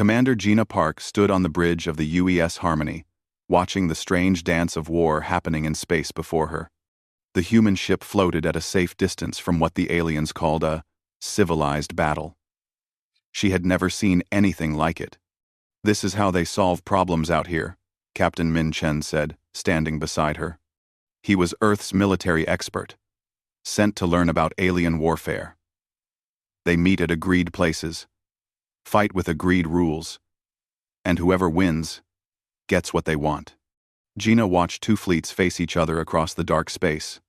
Commander Gina Park stood on the bridge of the UES Harmony, watching the strange dance of war happening in space before her. The human ship floated at a safe distance from what the aliens called a civilized battle. She had never seen anything like it. "This is how they solve problems out here," Captain Min Chen said, standing beside her. He was Earth's military expert, sent to learn about alien warfare. They meet at agreed places, fight with agreed rules, and whoever wins gets what they want. Gina watched two fleets face each other across the dark space.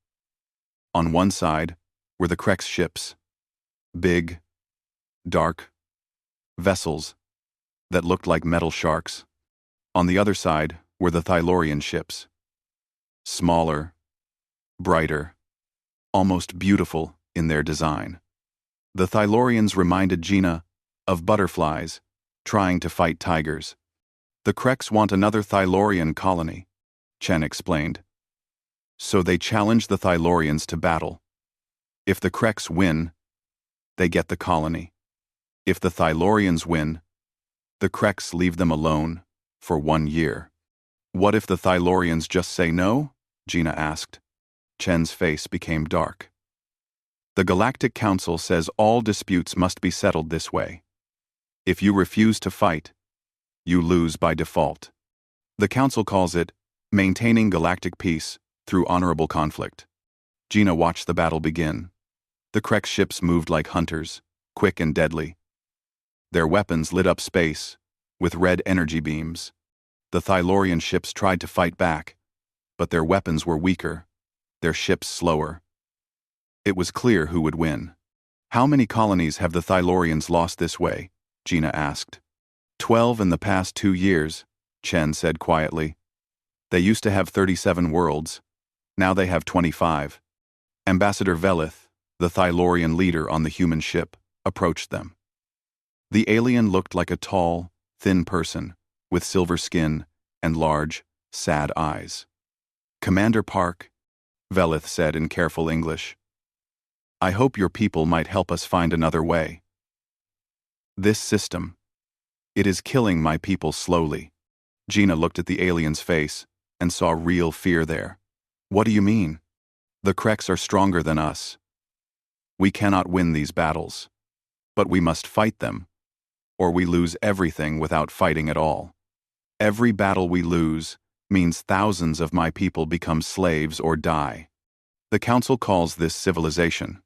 On one side were the Krex ships, big, dark vessels that looked like metal sharks. On the other side were the Thylorian ships, smaller, brighter, almost beautiful in their design. The Thylorians reminded Gina of butterflies trying to fight tigers. "The Krex want another Thylorian colony," Chen explained. "So they challenge the Thylorians to battle. If the Krex win, they get the colony. If the Thylorians win, the Krex leave them alone for 1 year." "What if the Thylorians just say no?" Gina asked. Chen's face became dark. "The Galactic Council says all disputes must be settled this way. If you refuse to fight, you lose by default. The Council calls it maintaining galactic peace through honorable conflict." Gina watched the battle begin. The Krex ships moved like hunters, quick and deadly. Their weapons lit up space with red energy beams. The Thylorian ships tried to fight back, but their weapons were weaker, their ships slower. It was clear who would win. "How many colonies have the Thylorians lost this way?" Gina asked. 12 in the past 2 years, Chen said quietly. "They used to have 37 worlds. Now they have 25. Ambassador Velith, the Thylorian leader on the human ship, approached them. The alien looked like a tall, thin person, with silver skin and large, sad eyes. "Commander Park," Velith said in careful English, "I hope your people might help us find another way. This system, it is killing my people slowly." Gina looked at the alien's face and saw real fear there. "What do you mean?" "The Krex are stronger than us. We cannot win these battles, but we must fight them, or we lose everything without fighting at all. Every battle we lose means thousands of my people become slaves or die. The Council calls this civilization."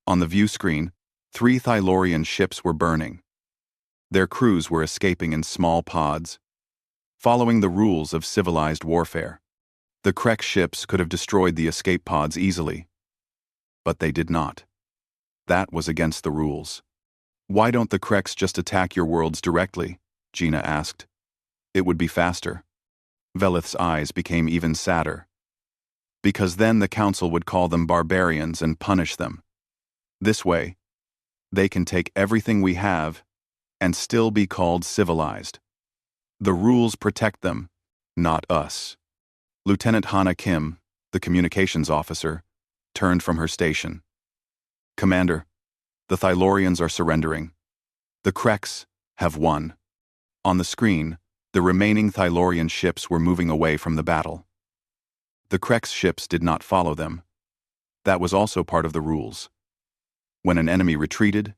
On the view screen, 3 Thylorian ships were burning. Their crews were escaping in small pods, following the rules of civilized warfare. The Krex ships could have destroyed the escape pods easily, but they did not. That was against the rules. "Why don't the Krex just attack your worlds directly?" Gina asked. "It would be faster." Velith's eyes became even sadder. "Because then the Council would call them barbarians and punish them. This way, they can take everything we have and still be called civilized. The rules protect them, not us." Lieutenant Hana Kim, the communications officer, turned from her station. "Commander, the Thylorians are surrendering. The Krex have won." On the screen, the remaining Thylorian ships were moving away from the battle. The Krex ships did not follow them. That was also part of the rules. When an enemy retreated,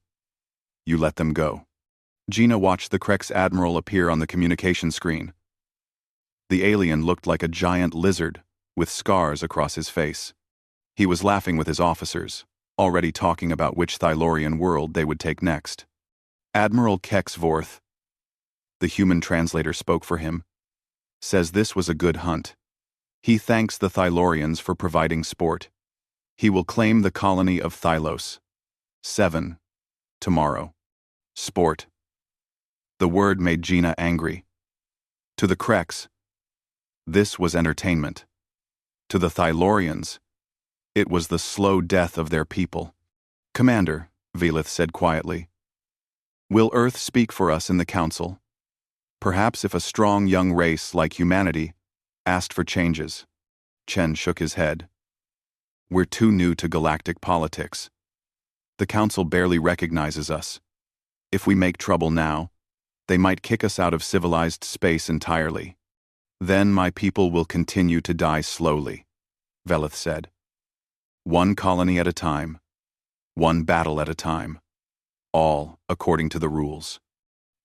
you let them go. Gina watched the Krex admiral appear on the communication screen. The alien looked like a giant lizard with scars across his face. He was laughing with his officers, already talking about which Thylorian world they would take next. Admiral Kexvorth, the human translator spoke for him, says this was a good hunt. He thanks the Thylorians for providing sport. He will claim the colony of Thylos. 7. Tomorrow. Sport. The word made Gina angry. To the Krex, this was entertainment. To the Thylorians, it was the slow death of their people. "Commander," Velith said quietly, "will Earth speak for us in the Council? Perhaps if a strong young race like humanity asked for changes." Chen shook his head. "We're too new to galactic politics. The Council barely recognizes us. If we make trouble now, They might kick us out of civilized space entirely. Then my people will continue to die slowly, Velith said. One colony at a time. One battle at a time. All according to the rules.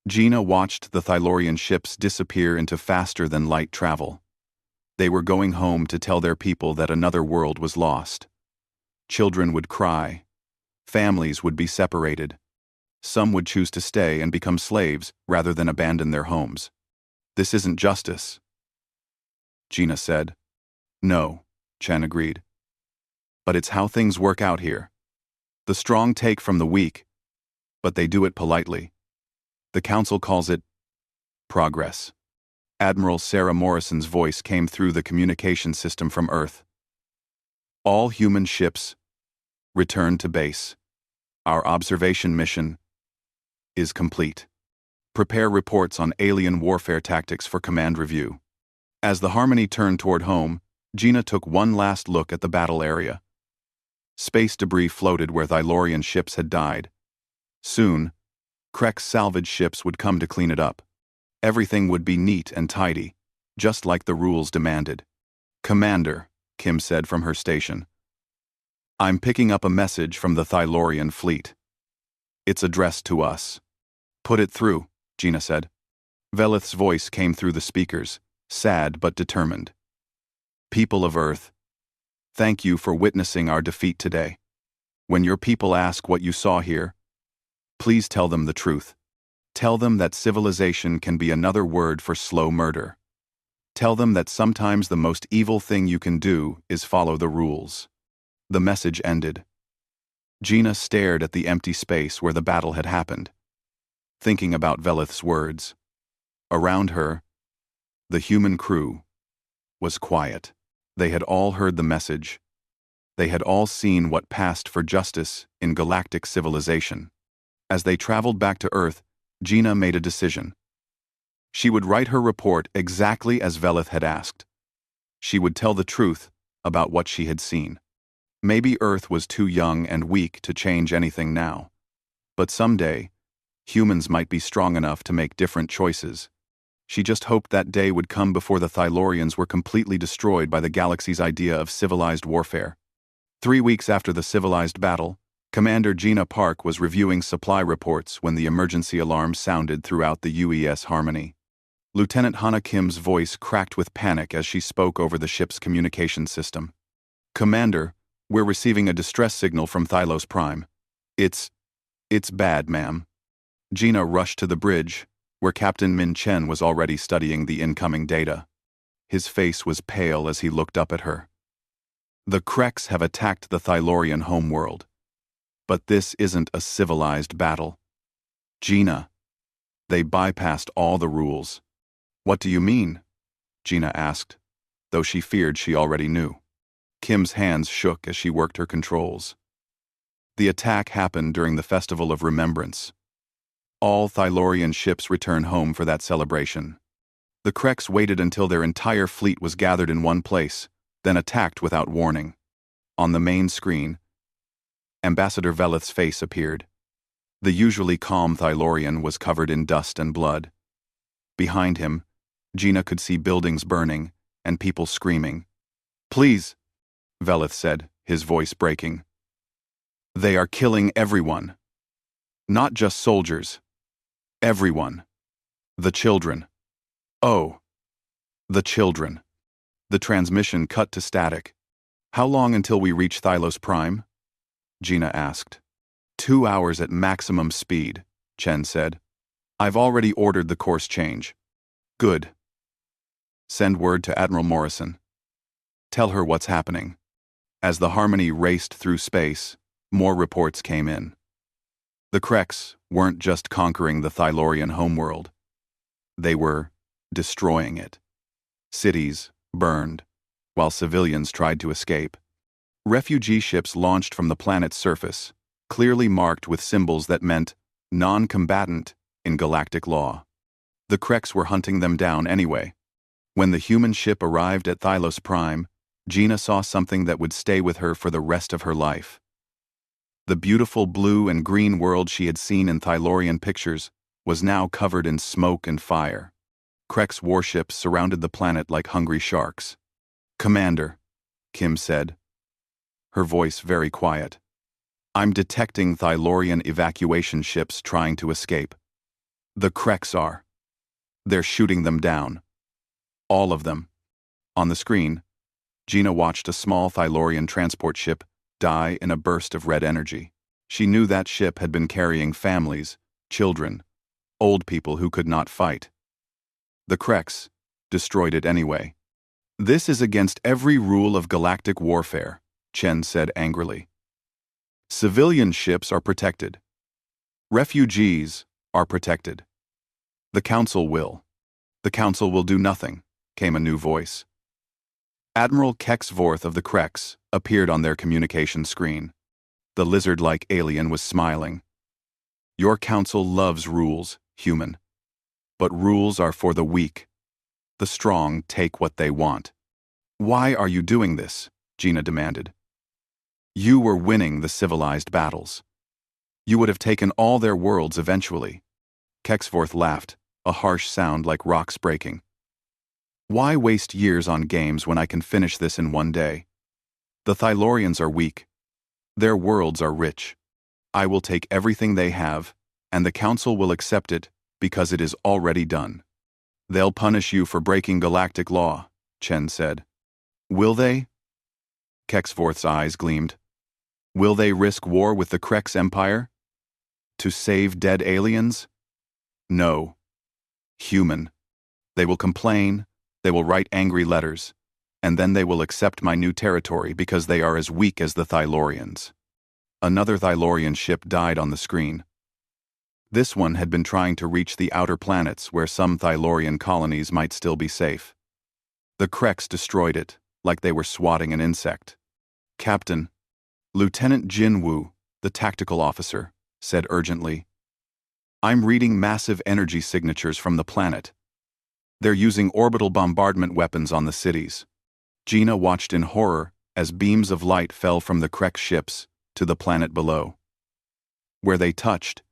Gina watched the Thylorian ships disappear into faster-than-light travel. They were going home to tell their people that another world was lost. Children would cry. Families would be separated. Some would choose to stay and become slaves rather than abandon their homes. This isn't justice, Gina said. No, Chen agreed. But it's how things work out here. The strong take from the weak, but they do it politely. The council calls it progress. Admiral Sarah Morrison's voice came through the communication system from Earth. All human ships return to base. Our observation mission is complete. Prepare reports on alien warfare tactics for command review. As the Harmony turned toward home, Gina took one last look at the battle area. Space debris floated where Thylorian ships had died. Soon, Krek's salvage ships would come to clean it up. Everything would be neat and tidy, just like the rules demanded. Commander, Kim said from her station. I'm picking up a message from the Thylorian fleet. It's addressed to us. Put it through, Gina said. Velith's voice came through the speakers, sad but determined. People of Earth, thank you for witnessing our defeat today. When your people ask what you saw here, please tell them the truth. Tell them that civilization can be another word for slow murder. Tell them that sometimes the most evil thing you can do is follow the rules. The message ended. Gina stared at the empty space where the battle had happened, thinking about Velith's words. Around her, the human crew was quiet. They had all heard the message. They had all seen what passed for justice in galactic civilization. As they traveled back to Earth, Gina made a decision. She would write her report exactly as Velith had asked. She would tell the truth about what she had seen. Maybe Earth was too young and weak to change anything now. But someday, humans might be strong enough to make different choices. She just hoped that day would come before the Thylorians were completely destroyed by the galaxy's idea of civilized warfare. 3 weeks after the Civilized battle, Commander Gina Park was reviewing supply reports when the emergency alarm sounded throughout the UES Harmony. Lieutenant Hana Kim's voice cracked with panic as she spoke over the ship's communication system. Commander, we're receiving a distress signal from Thylos Prime. It's bad, ma'am. Gina rushed to the bridge, where Captain Min Chen was already studying the incoming data. His face was pale as he looked up at her. The Kreks have attacked the Thylorian homeworld. But this isn't a civilized battle. Gina, they bypassed all the rules. What do you mean? Gina asked, though she feared she already knew. Kim's hands shook as she worked her controls. The attack happened during the Festival of Remembrance. All Thylorian ships return home for that celebration. The Kreks waited until their entire fleet was gathered in one place, then attacked without warning. On the main screen, Ambassador Velith's face appeared. The usually calm Thylorian was covered in dust and blood. Behind him, Gina could see buildings burning and people screaming. Please, Velith said, his voice breaking. They are killing everyone. Not just soldiers. Everyone. The children. Oh. The children. The transmission cut to static. How long until we reach Thylos Prime? Gina asked. 2 hours at maximum speed, Chen said. I've already ordered the course change. Good. Send word to Admiral Morrison. Tell her what's happening. As the Harmony raced through space, more reports came in. The Kreks weren't just conquering the Thylorian homeworld. They were destroying it. Cities burned, while civilians tried to escape. Refugee ships launched from the planet's surface, clearly marked with symbols that meant non-combatant in galactic law. The Kreks were hunting them down anyway. When the human ship arrived at Thylos Prime, Gina saw something that would stay with her for the rest of her life. The beautiful blue and green world she had seen in Thylorian pictures was now covered in smoke and fire. Krek's warships surrounded the planet like hungry sharks. "Commander," Kim said, her voice very quiet, "I'm detecting Thylorian evacuation ships trying to escape. The Kreks are. They're shooting them down. All of them." On the screen, Gina watched a small Thylorian transport ship die in a burst of red energy. She knew that ship had been carrying families, children, old people who could not fight. The Kreks destroyed it anyway. "This is against every rule of galactic warfare," Chen said angrily. "Civilian ships are protected. Refugees are protected. The Council will. The Council will do nothing," came a new voice. Admiral Kexvorth of the Kreks appeared on their communication screen. The lizard-like alien was smiling. "Your Council loves rules, human. But rules are for the weak. The strong take what they want." "Why are you doing this?" Gina demanded. "You were winning the civilized battles. You would have taken all their worlds eventually." Kexvorth laughed, a harsh sound like rocks breaking. "Why waste years on games when I can finish this in one day? The Thylorians are weak. Their worlds are rich. I will take everything they have, and the Council will accept it because it is already done." "They'll punish you for breaking galactic law," Chen said. "Will they?" Kexvorth's eyes gleamed. "Will they risk war with the Kreks Empire? To save dead aliens? No. Human. They will complain, they will write angry letters, and then they will accept my new territory because they are as weak as the Thylorians." Another Thylorian ship died on the screen. This one had been trying to reach the outer planets where some Thylorian colonies might still be safe. The Kreks destroyed it, like they were swatting an insect. "Captain," Lieutenant Jin Wu, the tactical officer, said urgently, "I'm reading massive energy signatures from the planet. They're using orbital bombardment weapons on the cities." Gina watched in horror as beams of light fell from the Krek ships to the planet below. Where they touched,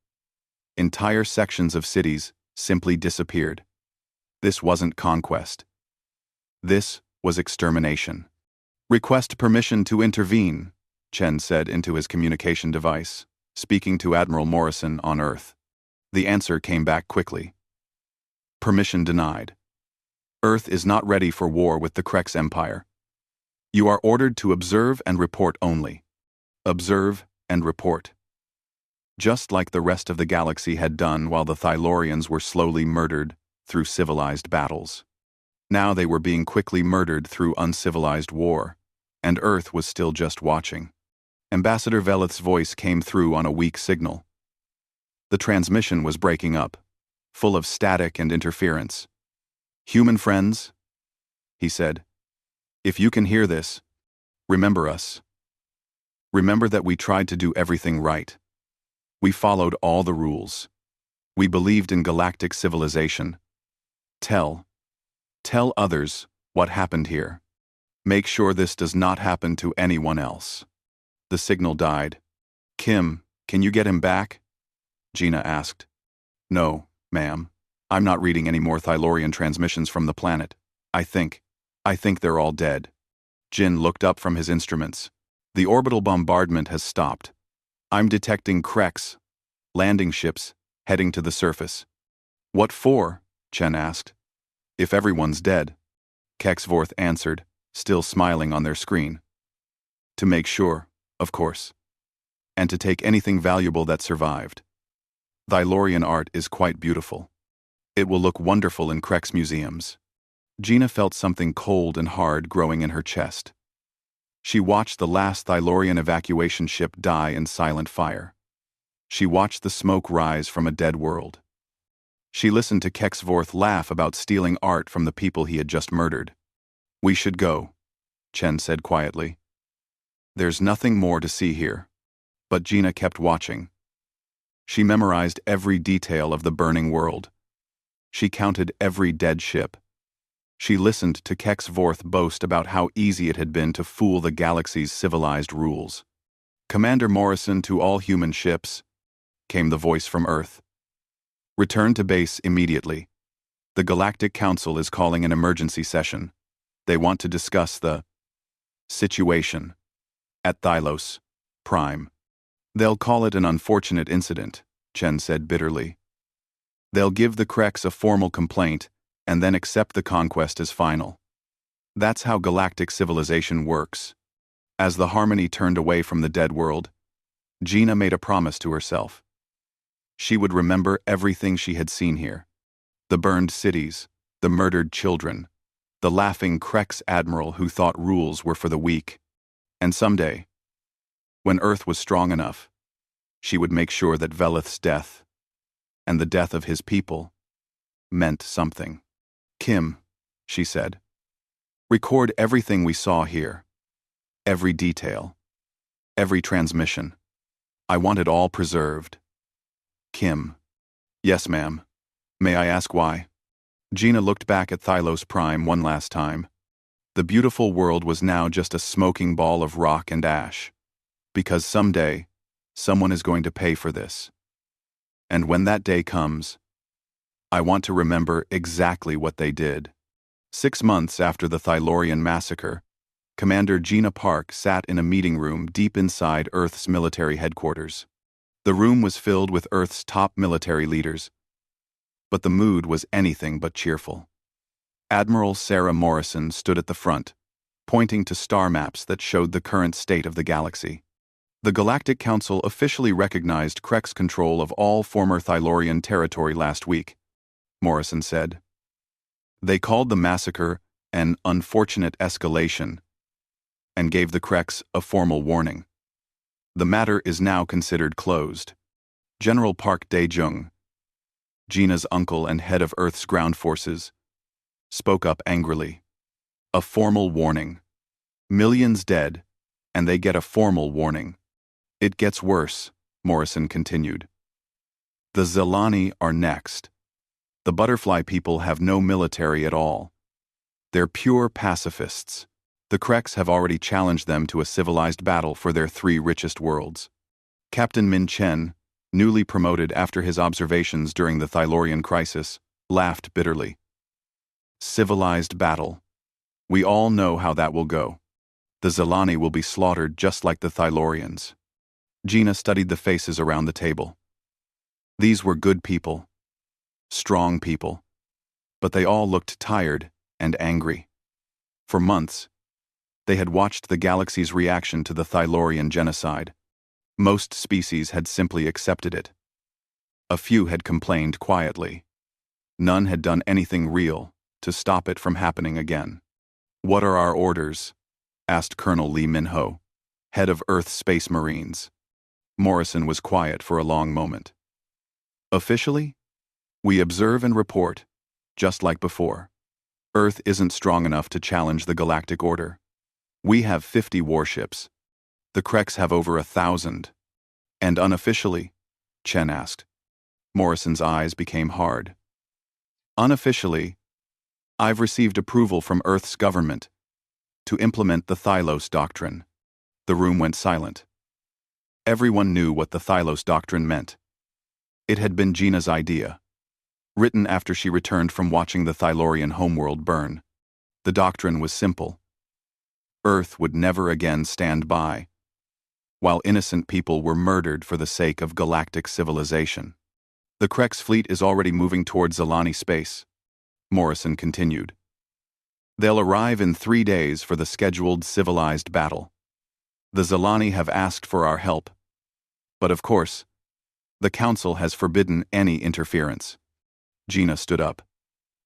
entire sections of cities simply disappeared. This wasn't conquest. This was extermination. "Request permission to intervene," Chen said into his communication device, speaking to Admiral Morrison on Earth. The answer came back quickly. "Permission denied. Earth is not ready for war with the Kreks Empire. You are ordered to observe and report only. Observe and report." Just like the rest of the galaxy had done while the Thylorians were slowly murdered through civilized battles. Now they were being quickly murdered through uncivilized war, and Earth was still just watching. Ambassador Velith's voice came through on a weak signal. The transmission was breaking up, full of static and interference. "Human friends," he said, "if you can hear this, remember us. Remember that we tried to do everything right. We followed all the rules. We believed in galactic civilization. Tell others what happened here. Make sure this does not happen to anyone else." The signal died. "Kim, can you get him back?" Gina asked. "No, ma'am. I'm not reading any more Thylorian transmissions from the planet. I think they're all dead." Jin looked up from his instruments. "The orbital bombardment has stopped. I'm detecting Kreks, landing ships, heading to the surface." "What for?" Chen asked. "If everyone's dead," Kexvorth answered, still smiling on their screen. "To make sure, of course. And to take anything valuable that survived. Thylorian art is quite beautiful. It will look wonderful in Kreks museums." Gina felt something cold and hard growing in her chest. She watched the last Thylorian evacuation ship die in silent fire. She watched the smoke rise from a dead world. She listened to Kexvorth laugh about stealing art from the people he had just murdered. "We should go," Chen said quietly. "There's nothing more to see here." But Gina kept watching. She memorized every detail of the burning world. She counted every dead ship. She listened to Kexvorth boast about how easy it had been to fool the galaxy's civilized rules. "Commander Morrison to all human ships," came the voice from Earth. Return to base immediately. The Galactic Council is calling an emergency session. They want to discuss the situation at Thylos Prime. They'll call it an unfortunate incident, Chen said bitterly. They'll give the Krex a formal complaint and then accept the conquest as final. That's how galactic civilization works. As the Harmony turned away from the dead world, Gina made a promise to herself. She would remember everything she had seen here. The burned cities, the murdered children, the laughing Krex admiral who thought rules were for the weak. And someday, when Earth was strong enough, she would make sure that Velith's death, and the death of his people, meant something. Kim, she said, record everything we saw here. Every detail. Every transmission. I want it all preserved. Kim. Yes, ma'am. May I ask why? Gina looked back at Thylos Prime one last time. The beautiful world was now just a smoking ball of rock and ash. Because someday, someone is going to pay for this. And when that day comes, I want to remember exactly what they did. 6 months after the Thylorian massacre, Commander Gina Park sat in a meeting room deep inside Earth's military headquarters. The room was filled with Earth's top military leaders, but the mood was anything but cheerful. Admiral Sarah Morrison stood at the front, pointing to star maps that showed the current state of the galaxy. The Galactic Council officially recognized Krex control of all former Thylorian territory last week, Morrison said. They called the massacre an unfortunate escalation and gave the Krex a formal warning. The matter is now considered closed. General Park Dae-jung, Gina's uncle and head of Earth's ground forces, spoke up angrily. A formal warning. Millions dead, and they get a formal warning. It gets worse, Morrison continued. The Zelani are next. The butterfly people have no military at all. They're pure pacifists. The Krex have already challenged them to a civilized battle for their 3 richest worlds. Captain Min Chen, newly promoted after his observations during the Thylorian crisis, laughed bitterly. Civilized battle. We all know how that will go. The Zelani will be slaughtered just like the Thylorians. Gina studied the faces around the table. These were good people. Strong people. But they all looked tired and angry. For months, they had watched the galaxy's reaction to the Thylorian genocide. Most species had simply accepted it. A few had complained quietly. None had done anything real to stop it from happening again. What are our orders? Asked Colonel Lee Min-ho, head of Earth Space Marines. Morrison was quiet for a long moment. Officially, we observe and report, just like before. Earth isn't strong enough to challenge the galactic order. We have 50 warships. The Krex have over 1,000. And unofficially? Chen asked. Morrison's eyes became hard. Unofficially, I've received approval from Earth's government to implement the Thylos Doctrine. The room went silent. Everyone knew what the Thylos Doctrine meant. It had been Gina's idea, written after she returned from watching the Thylorian homeworld burn. The doctrine was simple. Earth would never again stand by, while innocent people were murdered for the sake of galactic civilization. The Krex fleet is already moving towards Zelani space, Morrison continued. They'll arrive in 3 days for the scheduled civilized battle. The Zelani have asked for our help, but of course, the Council has forbidden any interference. Gina stood up.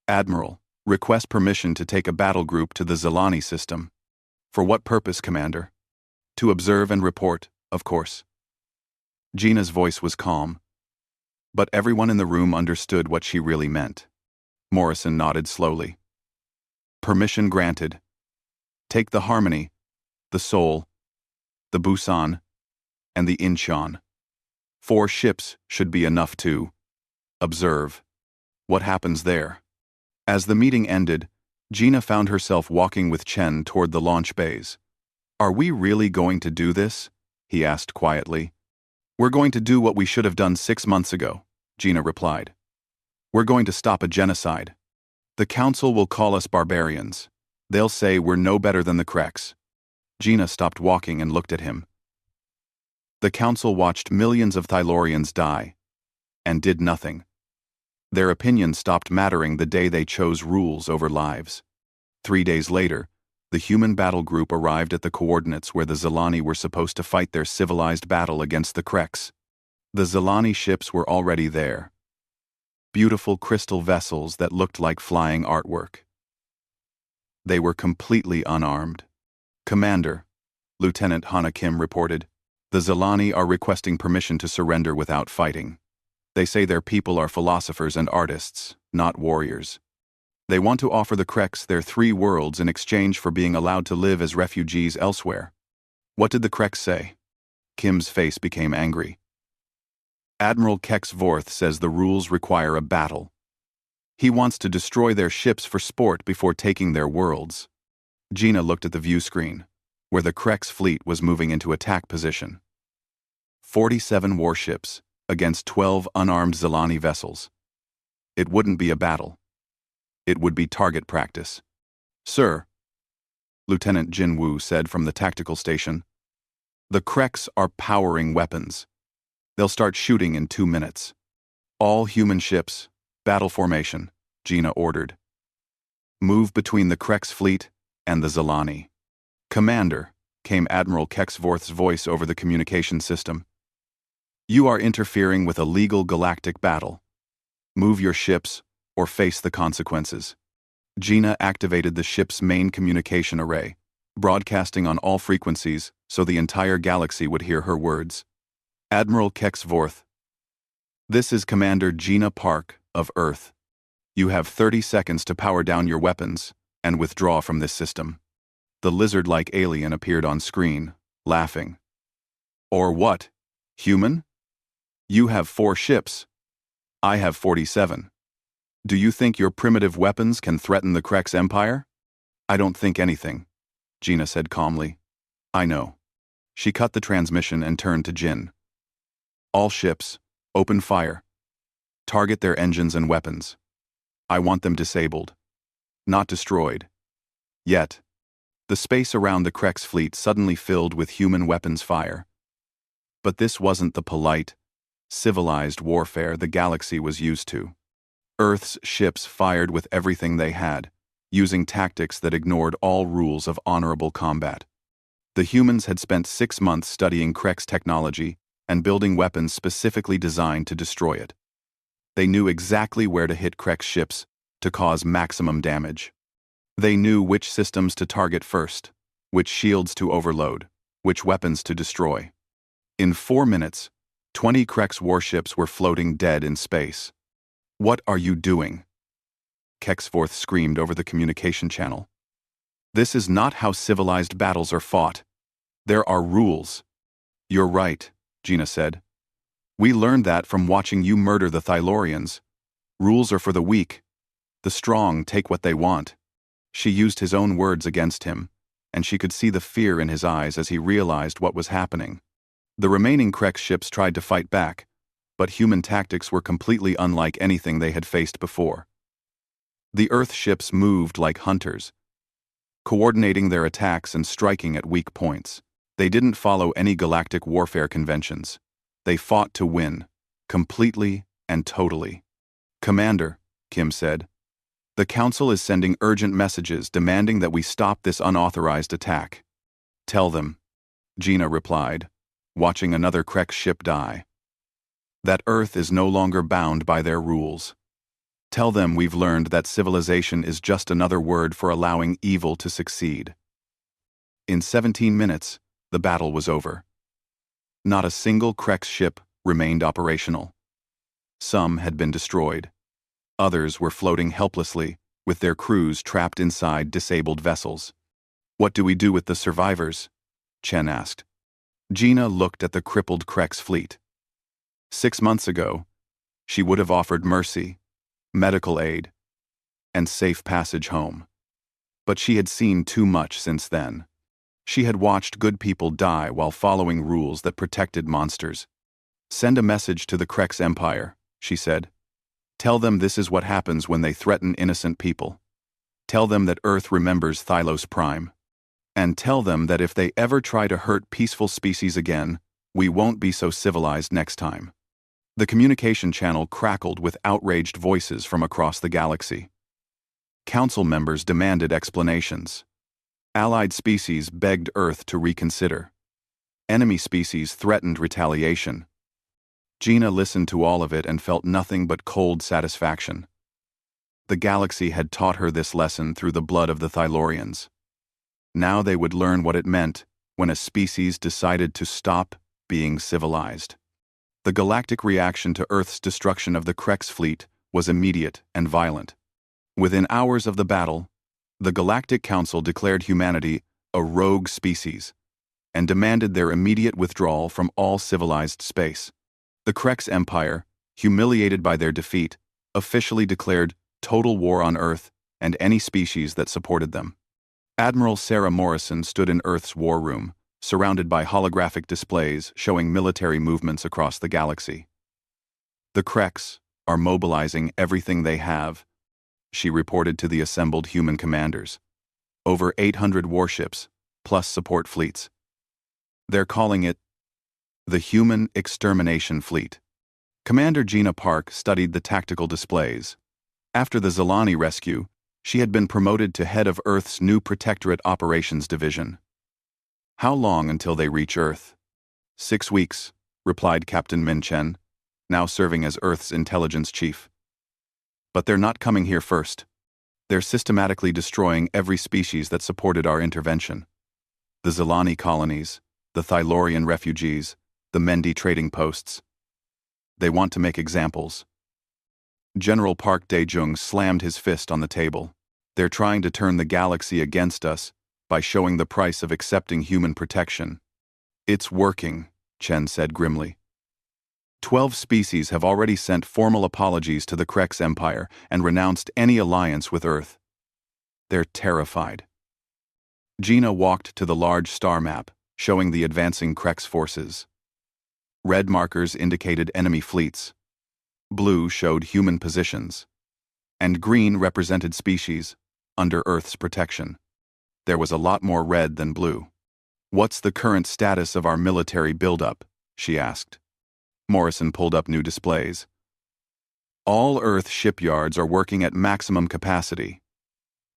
Admiral, request permission to take a battle group to the Zelani system. For what purpose, Commander? To observe and report, of course. Gina's voice was calm, but everyone in the room understood what she really meant. Morrison nodded slowly. Permission granted. Take the Harmony, the Soul, the Busan, and the Incheon. 4 ships should be enough to observe what happens there. As the meeting ended, Gina found herself walking with Chen toward the launch bays. Are we really going to do this? He asked quietly. We're going to do what we should have done 6 months ago, Gina replied. We're going to stop a genocide. The council will call us barbarians. They'll say we're no better than the Kreks. Gina stopped walking and looked at him. The council watched millions of Thylorians die, and did nothing. Their opinion stopped mattering the day they chose rules over lives. 3 days later, the human battle group arrived at the coordinates where the Zilani were supposed to fight their civilized battle against the Kreks. The Zilani ships were already there. Beautiful crystal vessels that looked like flying artwork. They were completely unarmed. "Commander," Lieutenant Hana Kim reported, "the Zilani are requesting permission to surrender without fighting. They say their people are philosophers and artists, not warriors. They want to offer the Kreks their 3 worlds in exchange for being allowed to live as refugees elsewhere." "What did the Kreks say?" Kim's face became angry. "Admiral Kex Vorth says the rules require a battle. He wants to destroy their ships for sport before taking their worlds." Gina looked at the view screen, where the Kreks fleet was moving into attack position. 47 warships against 12 unarmed Zilani vessels. It wouldn't be a battle. It would be target practice. "Sir," Lieutenant Jin Woo said from the tactical station, "the Kreks are powering weapons. They'll start shooting in 2 minutes. All human ships, battle formation," Gina ordered. "Move between the Kreks fleet and the Zilani." "Commander," came Admiral Kexvorth's voice over the communication system, "you are interfering with a legal galactic battle. Move your ships or face the consequences." Gina activated the ship's main communication array, broadcasting on all frequencies so the entire galaxy would hear her words. "Admiral Kexvorth, this is Commander Gina Park of Earth. You have 30 seconds to power down your weapons and withdraw from this system." The lizard-like alien appeared on screen, laughing. "Or what? Human? You have 4 ships. I have 47. Do you think your primitive weapons can threaten the Kreks Empire?" "I don't think anything," Gina said calmly. "I know." She cut the transmission and turned to Jin. "All ships, open fire. Target their engines and weapons. I want them disabled. Not destroyed. Yet." The space around the Kreks fleet suddenly filled with human weapons fire. But this wasn't the polite, civilized warfare the galaxy was used to. Earth's ships fired with everything they had, using tactics that ignored all rules of honorable combat. The humans had spent 6 months studying Kreks technology and building weapons specifically designed to destroy it. They knew exactly where to hit Kreks ships to cause maximum damage. They knew which systems to target first, which shields to overload, which weapons to destroy. In 4 minutes, 20 Kreks warships were floating dead in space. "What are you doing?" Kexforth screamed over the communication channel. "This is not how civilized battles are fought. There are rules." "You're right," Gina said. "We learned that from watching you murder the Thylorians. Rules are for the weak. The strong take what they want." She used his own words against him, and she could see the fear in his eyes as he realized what was happening. The remaining Kreks ships tried to fight back, but human tactics were completely unlike anything they had faced before. The Earth ships moved like hunters, coordinating their attacks and striking at weak points. They didn't follow any galactic warfare conventions. They fought to win, completely and totally. "Commander," Kim said, "the Council is sending urgent messages demanding that we stop this unauthorized attack." "Tell them," Gina replied, watching another Kreks ship die, "that Earth is no longer bound by their rules. Tell them we've learned that civilization is just another word for allowing evil to succeed." In 17 minutes, the battle was over. Not a single Kreks ship remained operational. Some had been destroyed. Others were floating helplessly, with their crews trapped inside disabled vessels. "What do we do with the survivors?" Chen asked. Gina looked at the crippled Kreks fleet. 6 months ago, she would have offered mercy, medical aid, and safe passage home. But she had seen too much since then. She had watched good people die while following rules that protected monsters. "Send a message to the Kreks Empire," she said. Tell them this is what happens when they threaten innocent people. Tell them that Earth remembers Thylos Prime. And tell them that if they ever try to hurt peaceful species again, we won't be so civilized next time. The communication channel crackled with outraged voices from across the galaxy. Council members demanded explanations. Allied species begged Earth to reconsider. Enemy species threatened retaliation. Gina listened to all of it and felt nothing but cold satisfaction. The galaxy had taught her this lesson through the blood of the Thylorians. Now they would learn what it meant when a species decided to stop being civilized. The galactic reaction to Earth's destruction of the Krex fleet was immediate and violent. Within hours of the battle, the Galactic Council declared humanity a rogue species and demanded their immediate withdrawal from all civilized space. The Krex Empire, humiliated by their defeat, officially declared total war on Earth and any species that supported them. Admiral Sarah Morrison stood in Earth's war room, surrounded by holographic displays showing military movements across the galaxy. The Krex are mobilizing everything they have, she reported to the assembled human commanders. Over 800 warships, plus support fleets. They're calling it the Human Extermination Fleet. Commander Gina Park studied the tactical displays. After the Zilani rescue, she had been promoted to head of Earth's new Protectorate Operations Division. How long until they reach Earth? 6 weeks, replied Captain Min Chen, now serving as Earth's intelligence chief. But they're not coming here first. They're systematically destroying every species that supported our intervention. The Zilani colonies, the Thylorian refugees, the Mendi trading posts. They want to make examples. General Park Dae-jung slammed his fist on the table. They're trying to turn the galaxy against us by showing the price of accepting human protection. It's working, Chen said grimly. 12 species have already sent formal apologies to the Krex Empire and renounced any alliance with Earth. They're terrified. Gina walked to the large star map, showing the advancing Krex forces. Red markers indicated enemy fleets. Blue showed human positions. And green represented species under Earth's protection. There was a lot more red than blue. What's the current status of our military buildup? She asked. Morrison pulled up new displays. All Earth shipyards are working at maximum capacity.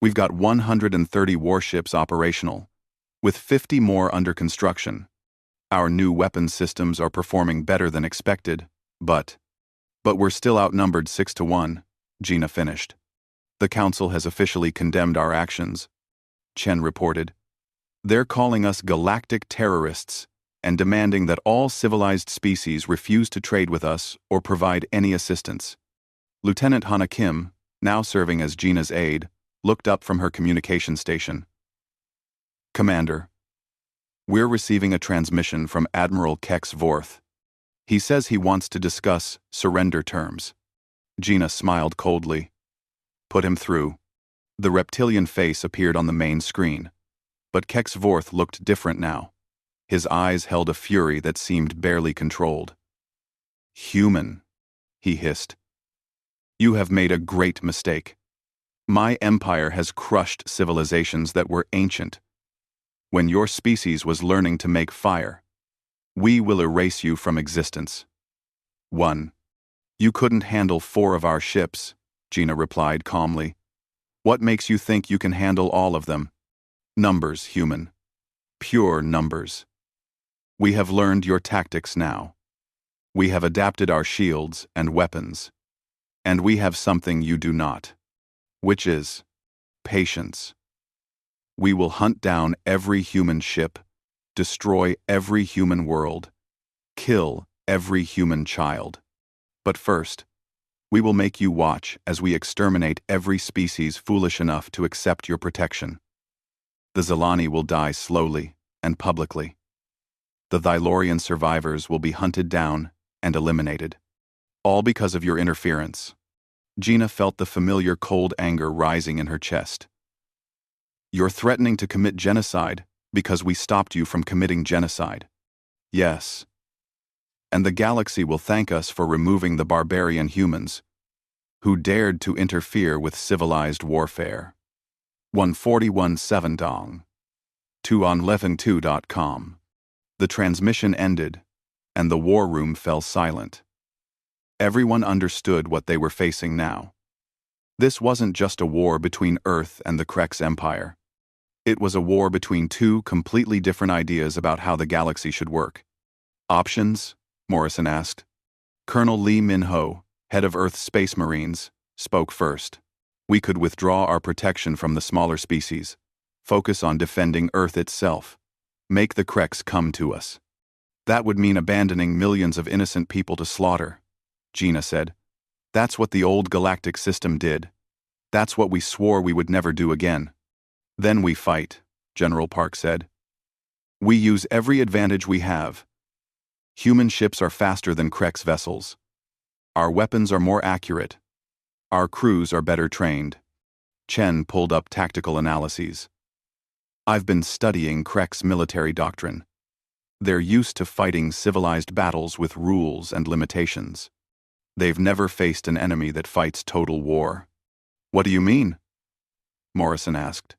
We've got 130 warships operational, with 50 more under construction. Our new weapons systems are performing better than expected, but we're still outnumbered 6-1, Gina finished. The Council has officially condemned our actions, Chen reported. They're calling us galactic terrorists and demanding that all civilized species refuse to trade with us or provide any assistance. Lieutenant Hana Kim, now serving as Gina's aide, looked up from her communication station. Commander, we're receiving a transmission from Admiral Kex Vorth. He says he wants to discuss surrender terms. Gina smiled coldly. Put him through. The reptilian face appeared on the main screen. But Kex Vorth looked different now. His eyes held a fury that seemed barely controlled. Human, he hissed. You have made a great mistake. My empire has crushed civilizations that were ancient. When your species was learning to make fire, we will erase you from existence. 1. You couldn't handle 4 of our ships, Gina replied calmly. What makes you think you can handle all of them? Numbers, human. Pure numbers. We have learned your tactics now. We have adapted our shields and weapons. And we have something you do not, which is patience. We will hunt down every human ship, destroy every human world, kill every human child. But first, we will make you watch as we exterminate every species foolish enough to accept your protection. The Zilani will die slowly and publicly. The Thylorian survivors will be hunted down and eliminated. All because of your interference. Gina felt the familiar cold anger rising in her chest. You're threatening to commit genocide because we stopped you from committing genocide. Yes. And the galaxy will thank us for removing the barbarian humans who dared to interfere with civilized warfare. 141.7 dong. 2on11.2.com. The transmission ended, and the war room fell silent. Everyone understood what they were facing now. This wasn't just a war between Earth and the Krex Empire. It was a war between two completely different ideas about how the galaxy should work. Options? Morrison asked. Colonel Lee Min-ho, head of Earth's Space Marines, spoke first. We could withdraw our protection from the smaller species, focus on defending Earth itself, make the Krex come to us. That would mean abandoning millions of innocent people to slaughter, Gina said. That's what the old galactic system did. That's what we swore we would never do again. Then we fight, General Park said. We use every advantage we have. Human ships are faster than Krex vessels. Our weapons are more accurate. Our crews are better trained. Chen pulled up tactical analyses. I've been studying Krex military doctrine. They're used to fighting civilized battles with rules and limitations. They've never faced an enemy that fights total war. What do you mean? Morrison asked.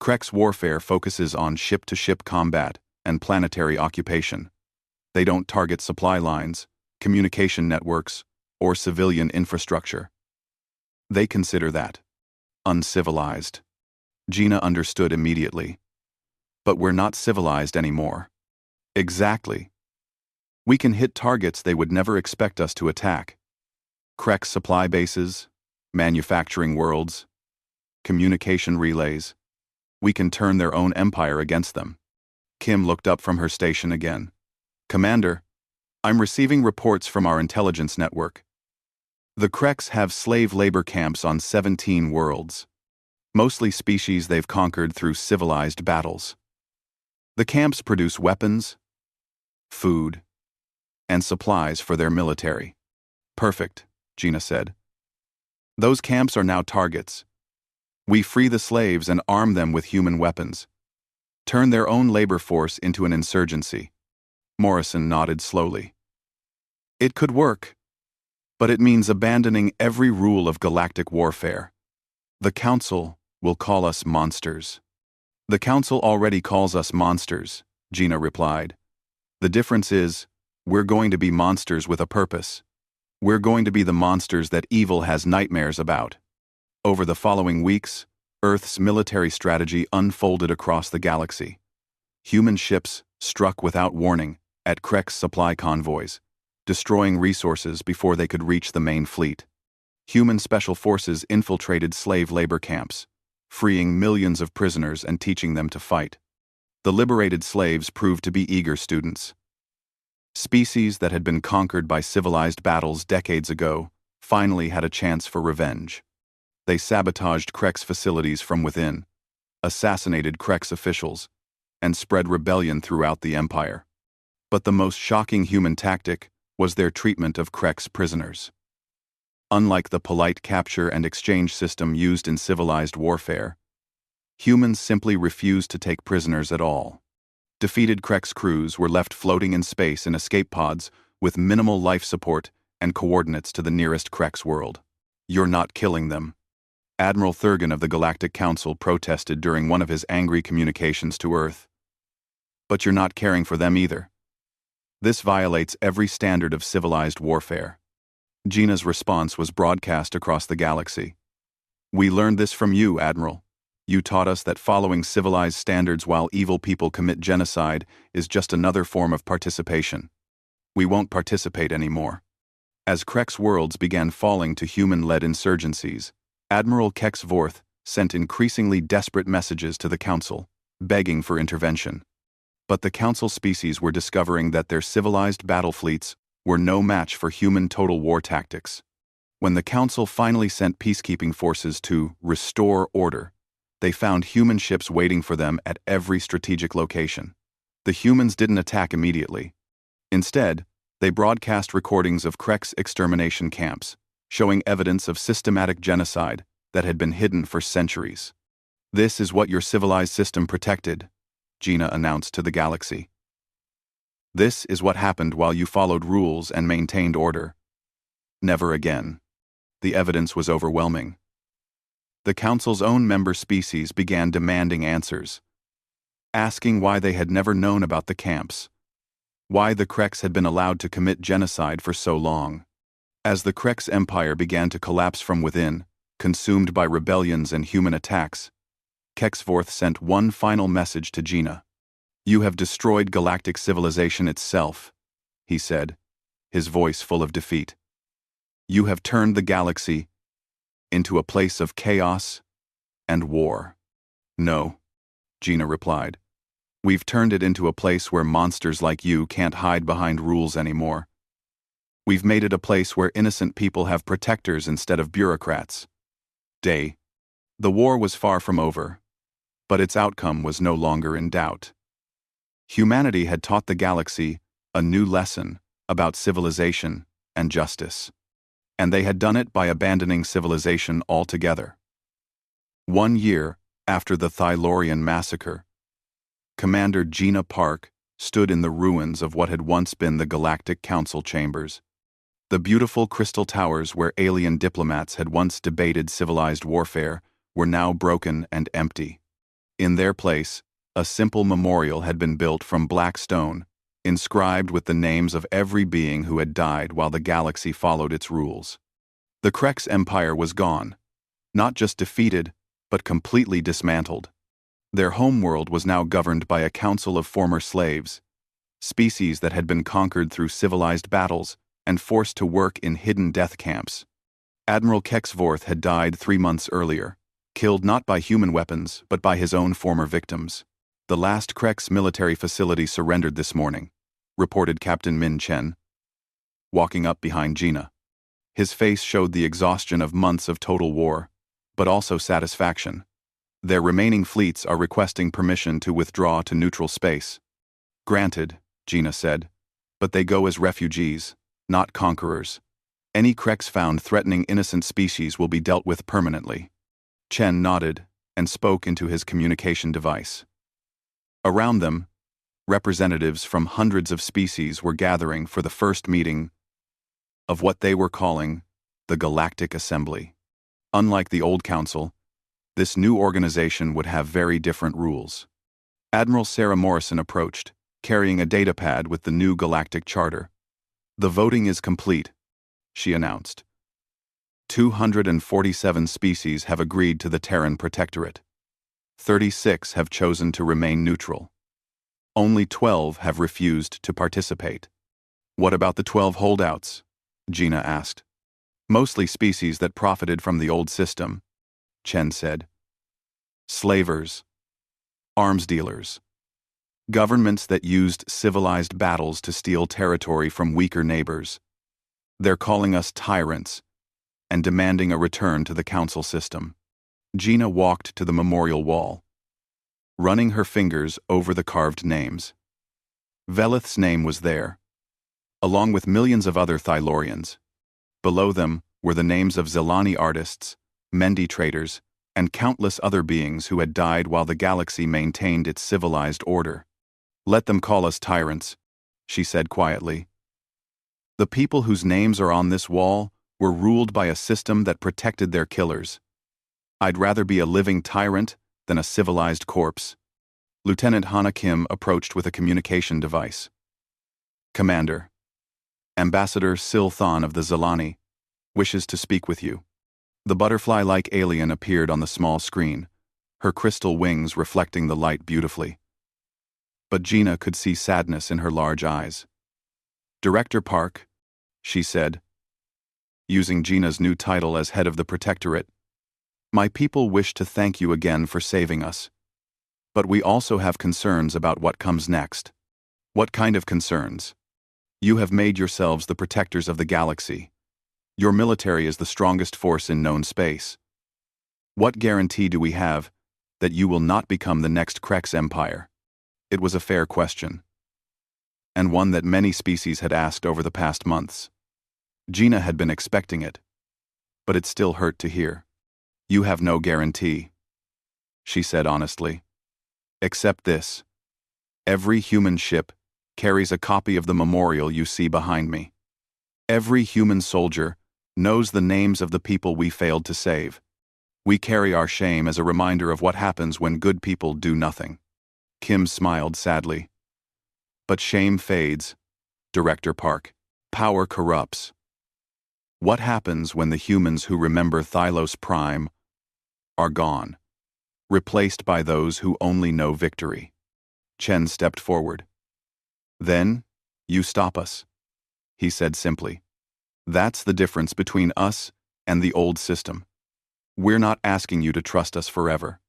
Krex warfare focuses on ship-to-ship combat and planetary occupation. They don't target supply lines, communication networks, or civilian infrastructure. They consider that uncivilized. Gina understood immediately. But we're not civilized anymore. Exactly. We can hit targets they would never expect us to attack. Krex supply bases, manufacturing worlds, communication relays. We can turn their own empire against them. Kim looked up from her station again. Commander, I'm receiving reports from our intelligence network. The Krex have slave labor camps on 17 worlds, mostly species they've conquered through civilized battles. The camps produce weapons, food, and supplies for their military. Perfect, Gina said. Those camps are now targets. We free the slaves and arm them with human weapons. Turn their own labor force into an insurgency. Morrison nodded slowly. It could work, but it means abandoning every rule of galactic warfare. The Council will call us monsters. The Council already calls us monsters, Gina replied. The difference is, we're going to be monsters with a purpose. We're going to be the monsters that evil has nightmares about. Over the following weeks, Earth's military strategy unfolded across the galaxy. Human ships struck without warning at Krex supply convoys, destroying resources before they could reach the main fleet. Human special forces infiltrated slave labor camps, freeing millions of prisoners and teaching them to fight. The liberated slaves proved to be eager students. Species that had been conquered by civilized battles decades ago finally had a chance for revenge. They sabotaged Krex facilities from within, assassinated Krex officials, and spread rebellion throughout the empire. But the most shocking human tactic was their treatment of Krex prisoners. Unlike the polite capture and exchange system used in civilized warfare, humans simply refused to take prisoners at all. Defeated Krex crews were left floating in space in escape pods with minimal life support and coordinates to the nearest Krex world. You're not killing them. Admiral Thurgan of the Galactic Council protested during one of his angry communications to Earth. But you're not caring for them either. This violates every standard of civilized warfare. Gina's response was broadcast across the galaxy. We learned this from you, Admiral. You taught us that following civilized standards while evil people commit genocide is just another form of participation. We won't participate anymore. As Krex worlds began falling to human-led insurgencies, Admiral Kex Vorth sent increasingly desperate messages to the Council, begging for intervention. But the Council species were discovering that their civilized battle fleets were no match for human total war tactics. When the Council finally sent peacekeeping forces to restore order, they found human ships waiting for them at every strategic location. The humans didn't attack immediately. Instead, they broadcast recordings of Krex extermination camps, showing evidence of systematic genocide that had been hidden for centuries. This is what your civilized system protected, Gina announced to the galaxy. This is what happened while you followed rules and maintained order. Never again. The evidence was overwhelming. The Council's own member species began demanding answers, asking why they had never known about the camps, why the Krex had been allowed to commit genocide for so long. As the Krex Empire began to collapse from within, consumed by rebellions and human attacks, Kexvorth sent one final message to Gina. "You have destroyed galactic civilization itself," he said, his voice full of defeat. "You have turned the galaxy into a place of chaos and war." "No," Gina replied. "We've turned it into a place where monsters like you can't hide behind rules anymore. We've made it a place where innocent people have protectors instead of bureaucrats." The war was far from over, but its outcome was no longer in doubt. Humanity had taught the galaxy a new lesson about civilization and justice, and they had done it by abandoning civilization altogether. 1 year after the Thylorian massacre, Commander Gina Park stood in the ruins of what had once been the Galactic Council chambers. The beautiful crystal towers where alien diplomats had once debated civilized warfare were now broken and empty. In their place, a simple memorial had been built from black stone, inscribed with the names of every being who had died while the galaxy followed its rules. The Krex Empire was gone, not just defeated, but completely dismantled. Their homeworld was now governed by a council of former slaves, species that had been conquered through civilized battles and forced to work in hidden death camps. Admiral Kexvorth had died 3 months earlier, killed not by human weapons but by his own former victims. "The last Krex military facility surrendered this morning," reported Captain Min Chen, walking up behind Gina. His face showed the exhaustion of months of total war, but also satisfaction. "Their remaining fleets are requesting permission to withdraw to neutral space." "Granted," Gina said, "but they go as refugees, not conquerors. Any Krex found threatening innocent species will be dealt with permanently." Chen nodded and spoke into his communication device. Around them, representatives from hundreds of species were gathering for the first meeting of what they were calling the Galactic Assembly. Unlike the old council, this new organization would have very different rules. Admiral Sarah Morrison approached, carrying a datapad with the new galactic charter. "The voting is complete," she announced. 247 species have agreed to the Terran Protectorate. 36 have chosen to remain neutral. Only 12 have refused to participate. "What about the 12 holdouts?" Gina asked. "Mostly species that profited from the old system," Chen said. "Slavers, arms dealers, governments that used civilized battles to steal territory from weaker neighbors. They're calling us tyrants and demanding a return to the council system." Gina walked to the memorial wall, running her fingers over the carved names. Velith's name was there, along with millions of other Thylorians. Below them were the names of Zelani artists, Mendi traders, and countless other beings who had died while the galaxy maintained its civilized order. "Let them call us tyrants," she said quietly. "The people whose names are on this wall were ruled by a system that protected their killers. I'd rather be a living tyrant than a civilized corpse." Lieutenant Hana Kim approached with a communication device. "Commander, Ambassador Silthon of the Zelani wishes to speak with you." The butterfly-like alien appeared on the small screen, her crystal wings reflecting the light beautifully. But Gina could see sadness in her large eyes. "Director Park," she said, using Gina's new title as head of the Protectorate, "my people wish to thank you again for saving us. But we also have concerns about what comes next." "What kind of concerns?" "You have made yourselves the protectors of the galaxy. Your military is the strongest force in known space. What guarantee do we have that you will not become the next Krex Empire?" It was a fair question, and one that many species had asked over the past months. Gina had been expecting it, but it still hurt to hear. "You have no guarantee," she said honestly. "Except this. Every human ship carries a copy of the memorial you see behind me. Every human soldier knows the names of the people we failed to save. We carry our shame as a reminder of what happens when good people do nothing." Kim smiled sadly. "But shame fades, Director Park. Power corrupts. What happens when the humans who remember Thylos Prime are gone, replaced by those who only know victory?" Chen stepped forward. "Then, you stop us," he said simply. "That's the difference between us and the old system. We're not asking you to trust us forever.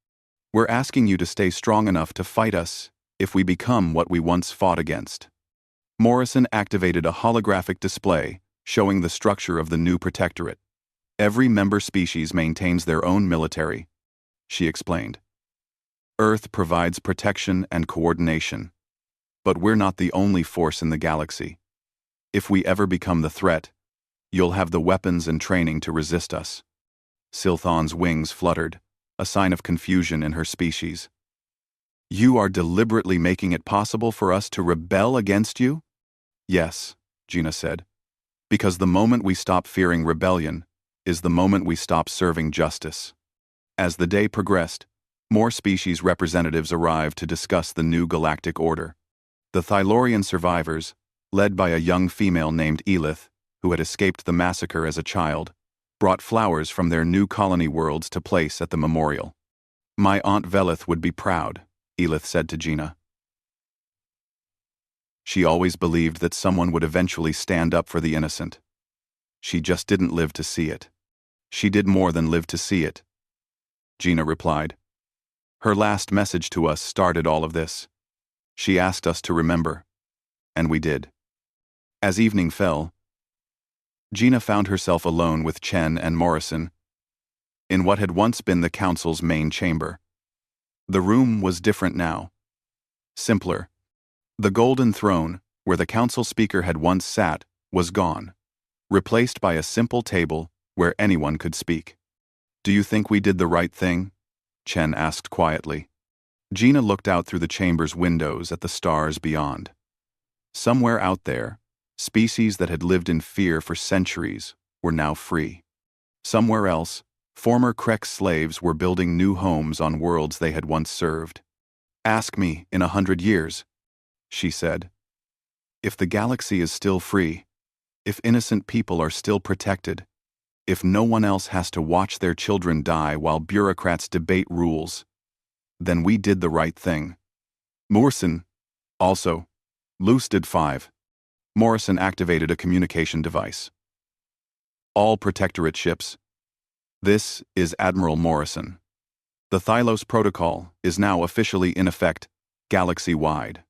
We're asking you to stay strong enough to fight us if we become what we once fought against." Morrison activated a holographic display showing the structure of the new protectorate. "Every member species maintains their own military," she explained. "Earth provides protection and coordination. But we're not the only force in the galaxy. If we ever become the threat, you'll have the weapons and training to resist us." Silthon's wings fluttered, a sign of confusion in her species. "You are deliberately making it possible for us to rebel against you?" "Yes," Gina said. "Because the moment we stop fearing rebellion is the moment we stop serving justice." As the day progressed, more species representatives arrived to discuss the new galactic order. The Thylorian survivors, led by a young female named Elith, who had escaped the massacre as a child, brought flowers from their new colony worlds to place at the memorial. "My Aunt Velith would be proud," Elith said to Gina. "She always believed that someone would eventually stand up for the innocent. She just didn't live to see it." "She did more than live to see it," Gina replied. "Her last message to us started all of this. She asked us to remember, and we did." As evening fell, Gina found herself alone with Chen and Morrison in what had once been the council's main chamber. The room was different now. Simpler. The golden throne, where the council speaker had once sat, was gone, replaced by a simple table where anyone could speak. "Do you think we did the right thing?" Chen asked quietly. Gina looked out through the chamber's windows at the stars beyond. Somewhere out there, species that had lived in fear for centuries were now free. Somewhere else, former Krek slaves were building new homes on worlds they had once served. "Ask me in 100 years," she said. "If the galaxy is still free, if innocent people are still protected, if no one else has to watch their children die while bureaucrats debate rules, then we did the right thing." Morrison, also, Luce did 5. Morrison activated a communication device. "All Protectorate ships. This is Admiral Morrison. The Thylos Protocol is now officially in effect, galaxy-wide.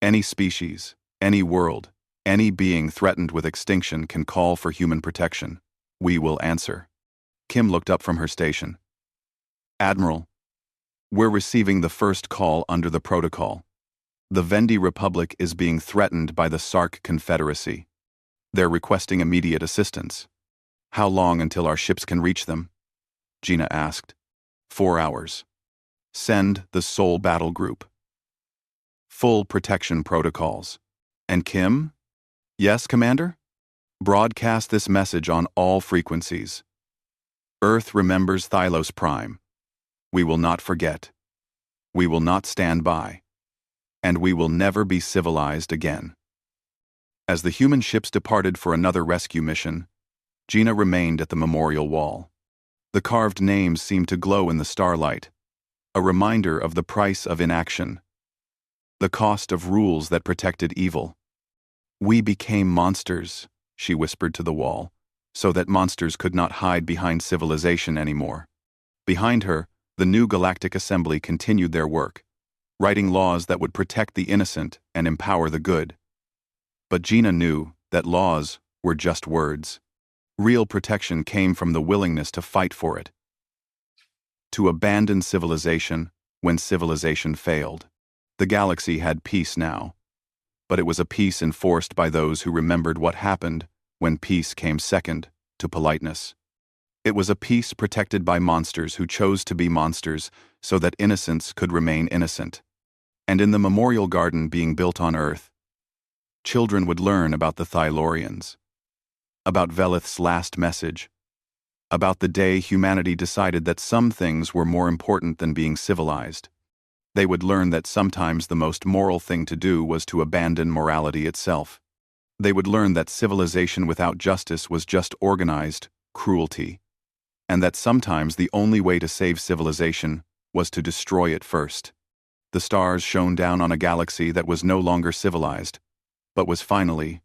Any species, any world, any being threatened with extinction can call for human protection. We will answer." Kim looked up from her station. "Admiral, we're receiving the first call under the protocol. The Vendi Republic is being threatened by the Sark Confederacy. They're requesting immediate assistance." "How long until our ships can reach them?" Gina asked. 4 hours. "Send the Soul Battle Group. Full protection protocols." "And Kim?" "Yes, Commander?" "Broadcast this message on all frequencies. Earth remembers Thylos Prime. We will not forget. We will not stand by. And we will never be civilized again." As the human ships departed for another rescue mission, Gina remained at the memorial wall. The carved names seemed to glow in the starlight, a reminder of the price of inaction, the cost of rules that protected evil. "We became monsters," she whispered to the wall, so that monsters could not hide behind civilization anymore. Behind her, the new Galactic Assembly continued their work, writing laws that would protect the innocent and empower the good. But Gina knew that laws were just words. Real protection came from the willingness to fight for it, to abandon civilization when civilization failed. The galaxy had peace now, but it was a peace enforced by those who remembered what happened when peace came second to politeness. It was a peace protected by monsters who chose to be monsters so that innocence could remain innocent. And in the memorial garden being built on Earth, children would learn about the Thylorians. about Velith's last message, about the day humanity decided that some things were more important than being civilized. They would learn that sometimes the most moral thing to do was to abandon morality itself. They would learn that civilization without justice was just organized cruelty, and that sometimes the only way to save civilization was to destroy it first. The stars shone down on a galaxy that was no longer civilized, but was finally,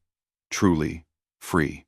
truly, free.